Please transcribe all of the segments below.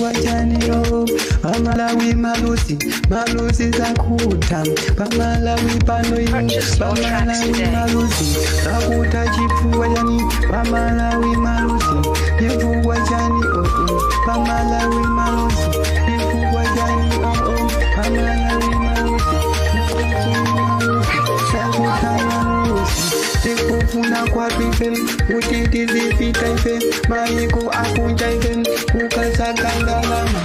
chifukwa chani oh pamalawi malusi zakuta pamalawi pano ino pamalawi malusi zakuta chifukwa chani pamalawi malusi chifukwa chani oh pamalawi malusi chifukwa chani oh pamalawi malusi zakuta malusi tikufuna kwatwife kuti tizipita ife maiko akunja ife ukasakandalama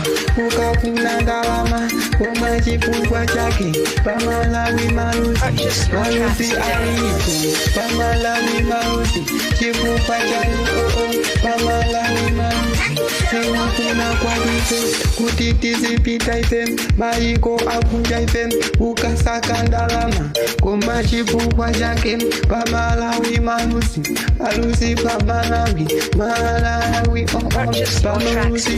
ukafuna ndalama koma chifukwa chake pamalawi malusi alipo pamalawi malusi chifukwa chani pamalawi malusi tikufuna kwatwife kuti tizipita ife maiko akunja ife ukasakandalama koma chifukwa chake pamalawi malusi pamalawi oh pamalusi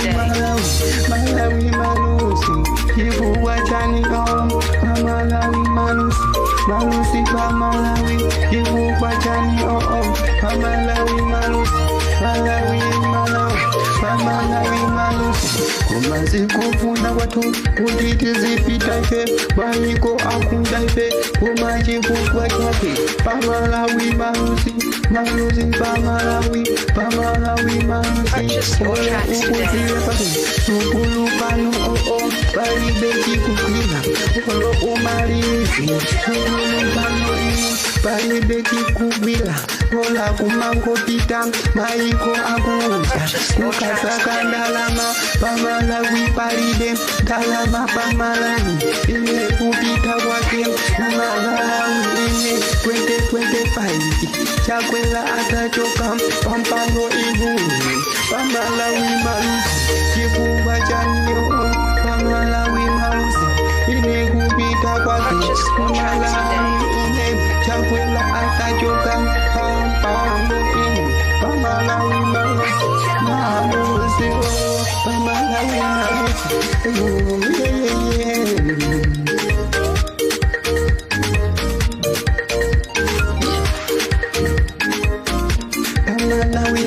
malawi malusi chifukwa chani oh pamalawi malusi pamalawi chifukwa chani oh pamalawi malusi pamalawi malusi koma sikufuna kwathu kuti tizipita ife maiko akunja ife koma chifukwa chake pamalawi malusi pamalawi malusi oya ukuziwe pati sukulu pano oh palibe chikugwira olo umalizi sukulu pano palibe chikugwira ola kumangopita maiko akunja ukasaka ndalama pamalawi palibe ndalama pamalawi ine kupita kwake pamalawi ine 2025 chakwela atachoka pampano ihuni pamalawi malusi chifukwa chanio pamalawi malusi ine kupita kwake pamalawi ine chakwela atachoka pampano ihuni pamalawi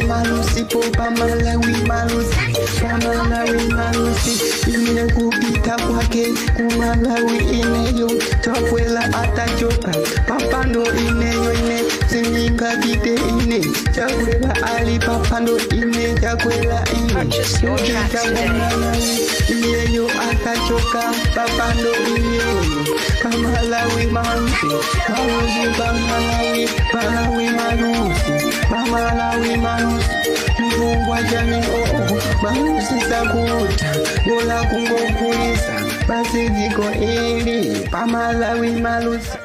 malusi pamalawi malusi pamalawi malusi ine kupita kwake kumalawi ineyo chakwela atachoka papando ineyo ine singingapite ine chakwela ali papando ine chakwela ine kupita kumalawi ineyo atachoka papando ineyo pamalawi malusi pamalawi malusi mfungwa jami oh malusi sakuta gola kungokulisa basi jiko ili pamalawi malusi.